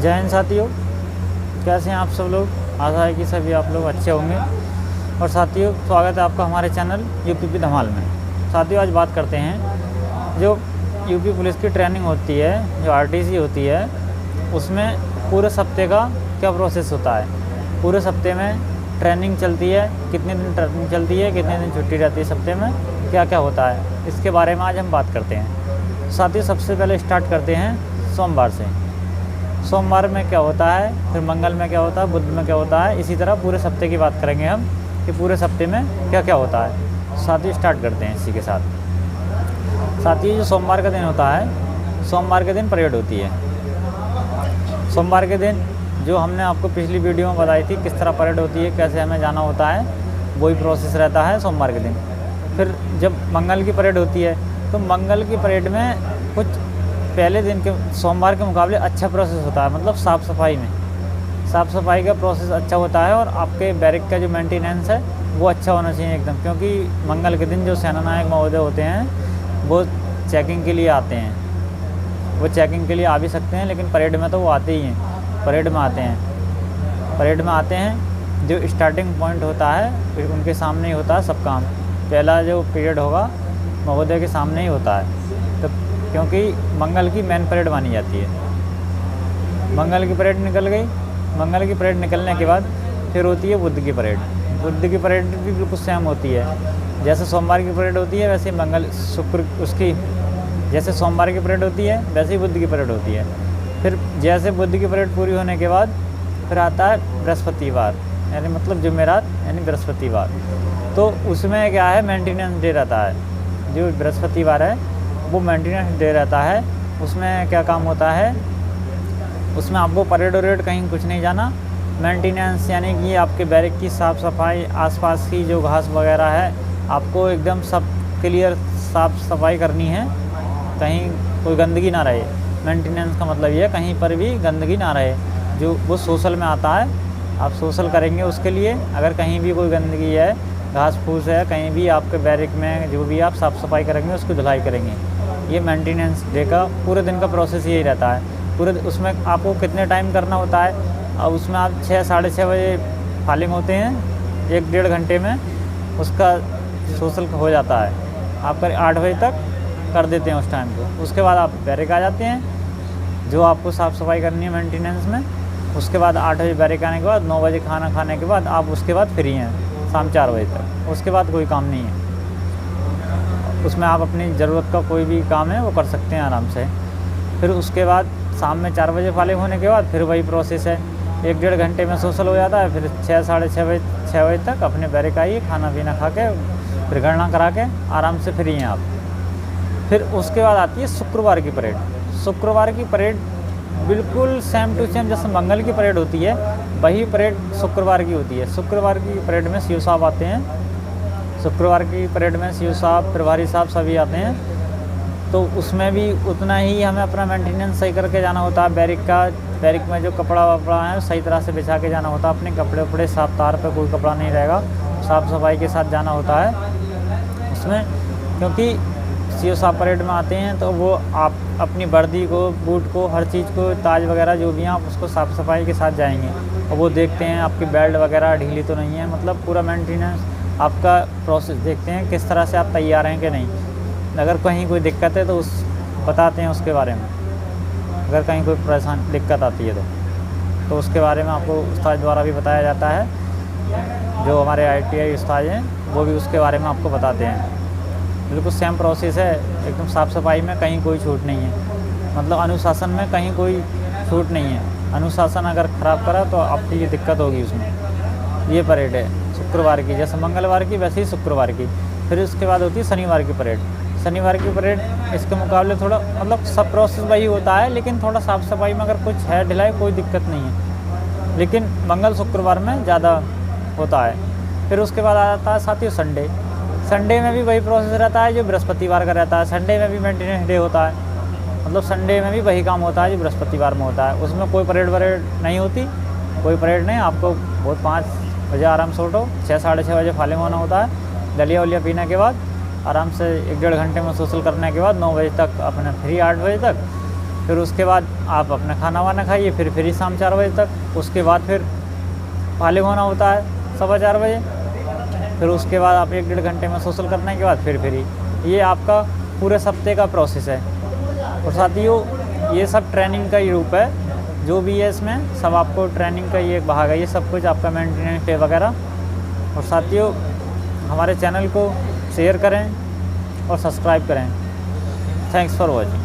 जय हिंद साथियों, कैसे हैं आप सब लोग। आशा है कि सभी आप लोग अच्छे होंगे। और साथियों, स्वागत है आपका हमारे चैनल यूपी धमाल में। साथियों, आज बात करते हैं जो यूपी पुलिस की ट्रेनिंग होती है, जो आरटीसी होती है, उसमें पूरे हफ्ते का क्या प्रोसेस होता है। पूरे हफ्ते में ट्रेनिंग चलती है, कितने दिन ट्रेनिंग चलती है, कितने दिन छुट्टी रहती है, हफ्ते में क्या क्या होता है, इसके बारे में आज हम बात करते हैं। साथियों, सबसे पहले स्टार्ट करते हैं सोमवार से। सोमवार में क्या होता है, फिर मंगल में क्या होता है, बुध में क्या होता है, इसी तरह पूरे हफ्ते की बात करेंगे हम कि पूरे हफ्ते में क्या क्या होता है। साथियों, स्टार्ट करते हैं इसी के साथ। साथियों, जो सोमवार का दिन होता है, सोमवार के दिन परेड होती है। सोमवार के दिन जो हमने आपको पिछली वीडियो में बताई थी किस तरह परेड होती है, कैसे हमें जाना होता है, वही प्रोसेस रहता है सोमवार के दिन। फिर जब मंगल की परेड होती है, तो मंगल की परेड में कुछ पहले दिन के सोमवार के मुकाबले अच्छा प्रोसेस होता है। मतलब साफ़ सफाई में, साफ़ सफाई का प्रोसेस अच्छा होता है और आपके बैरिक का जो मेंटेनेंस है वो अच्छा होना चाहिए एकदम। क्योंकि मंगल के दिन जो सेना नायक महोदय होते हैं वो चेकिंग के लिए आते हैं। वो चेकिंग के लिए आ भी सकते हैं, लेकिन परेड में तो वो आते ही हैं, परेड में आते हैं। परेड में आते हैं, जो स्टार्टिंग पॉइंट होता है फिर उनके सामने ही होता है सब काम। पहला जो पीरियड होगा महोदय के सामने ही होता है, तो क्योंकि मंगल की मेन परेड मानी जाती है। मंगल की परेड निकल गई, मंगल की परेड निकलने के बाद फिर होती है बुध की परेड। बुध की परेड भी बिल्कुल सेम होती है, जैसे सोमवार की परेड होती है वैसे मंगल शुक्र उसकी, जैसे सोमवार की परेड होती है वैसे ही बुध की परेड होती है। फिर जैसे बुध की परेड पूरी होने के बाद फिर आता है बृहस्पतिवार, यानी मतलब जुमेरात यानी बृहस्पतिवार। तो उसमें क्या है, मेंटेनेंस डे रहता है। जो बृहस्पतिवार है वो मेंटेनेंस डे रहता है। उसमें क्या काम होता है, उसमें आपको परेड वरेड कहीं कुछ नहीं जाना। मेंटेनेंस यानी कि आपके बैरिक की साफ़ सफाई, आसपास की जो घास वगैरह है आपको एकदम सब क्लियर साफ़ सफाई करनी है, कहीं कोई गंदगी ना रहे। मेंटेनेंस का मतलब ये है कहीं पर भी गंदगी ना रहे। जो वो सोशल में आता है, आप सोशल करेंगे उसके लिए। अगर कहीं भी कोई गंदगी है, घास फूस है, कहीं भी आपके बैरिक में जो भी आप साफ़ सफाई करेंगे उसकी धुलाई करेंगे। ये मेंटेनेंस डे का पूरे दिन का प्रोसेस यही रहता है। पूरे उसमें आपको कितने टाइम करना होता है, और उसमें आप 6 साढ़े 6 बजे फालिंग होते हैं, 1-1.5 घंटे में उसका सोशल हो जाता है। आप करीब 8 बजे तक कर देते हैं उस टाइम को। उसके बाद आप बैरिक आ जाते हैं, जो आपको साफ़ सफाई करनी है मेंटेनेंस में। उसके बाद 8 बजे बैरिक आने के बाद 9 बजे खाना खाने के बाद आप उसके बाद फ्री हैं शाम 4 बजे तक। उसके बाद कोई काम नहीं है, उसमें आप अपनी ज़रूरत का कोई भी काम है वो कर सकते हैं आराम से। फिर उसके बाद शाम में 4 बजे फालिंग होने के बाद फिर वही प्रोसेस है, 1-1.5 घंटे में सोशल हो जाता है। फिर 6 साढ़े 6 बजे तक अपने बैरिक आइए, खाना पीना खा के फिर गणना करा के आराम से फ्री हैं आप। फिर उसके बाद आती है शुक्रवार की परेड। शुक्रवार की परेड बिल्कुल सेम टू सेम जैसे मंगल की परेड होती है वही परेड शुक्रवार की होती है। शुक्रवार की परेड में सीओ साहब आते हैं। शुक्रवार की परेड में सीओ साहब, प्रभारी साहब सभी आते हैं। तो उसमें भी उतना ही हमें अपना मेंटेनेंस सही करके जाना होता है बैरिक का। बैरिक में जो कपड़ा वपड़ा है सही तरह से बिछा के जाना होता है। अपने कपड़े वपड़े साफ, तार पे कोई कपड़ा नहीं रहेगा, साफ़ सफाई के साथ जाना होता है उसमें। क्योंकि सीओ साहब परेड में आते हैं तो वो आप अपनी वर्दी को, बूट को, हर चीज़ को, ताज वगैरह जो भी हैं आप उसको साफ़ सफाई के साथ जाएंगे। और वो देखते हैं आपकी बेल्ट वगैरह ढीली तो नहीं है, मतलब पूरा मेंटेनेंस आपका प्रोसेस देखते हैं किस तरह से आप तैयार हैं कि नहीं। अगर कहीं कोई दिक्कत है तो उस बताते हैं उसके बारे में। अगर कहीं कोई परेशान दिक्कत आती है तो उसके बारे में आपको उस्ताद द्वारा भी बताया जाता है। जो हमारे ITI उस्ताद हैं वो भी उसके बारे में आपको बताते हैं। बिल्कुल सेम प्रोसेस है, एकदम साफ़ सफाई में कहीं कोई छूट नहीं है। मतलब अनुशासन में कहीं कोई छूट नहीं है। अनुशासन अगर ख़राब करा तो आपकी ये दिक्कत होगी उसमें। ये परेड है शुक्रवार की, जैसे मंगलवार की वैसे ही शुक्रवार की। फिर उसके बाद होती है शनिवार की परेड। शनिवार की परेड इसके मुकाबले थोड़ा मतलब सब प्रोसेस वही होता है, लेकिन थोड़ा साफ़ सफाई में अगर कुछ है ढिलाई कोई दिक्कत नहीं है, लेकिन मंगल शुक्रवार में ज़्यादा होता है। फिर उसके बाद आ जाता है साथियों संडे। संडे में भी वही प्रोसेस रहता है जो बृहस्पतिवार का रहता है। संडे में भी मेंटेनेंस डे होता है, मतलब संडे में भी वही काम होता है जो बृहस्पतिवार में होता है। उसमें कोई परेड वरेड नहीं होती, कोई परेड नहीं। आपको बहुत 5 बजे आराम से उठो, 6 साढ़े 6 बजे फालिंग होना होता है। दलिया वलिया पीने के बाद आराम से 1-1.5 घंटे में सोशल करने के बाद 9 बजे तक अपने फ्री, 8 बजे तक फिर उसके बाद आप अपना खाना वाना खाइए, फिर फ्री शाम 4 बजे तक। उसके बाद फिर पाले होना होता है 4:15 बजे। फिर उसके बाद आप 1-1.5 घंटे में सोशल करने के बाद फिर फ्री। ये आपका पूरे हफ्ते का प्रोसेस है। और साथियों ये सब ट्रेनिंग का ही रूप है, जो भी है इसमें सब आपको ट्रेनिंग का ये भाग है, ये सब कुछ आपका मेंटेनेंस है वगैरह। और साथियों हमारे चैनल को शेयर करें और सब्सक्राइब करें। Thanks for watching.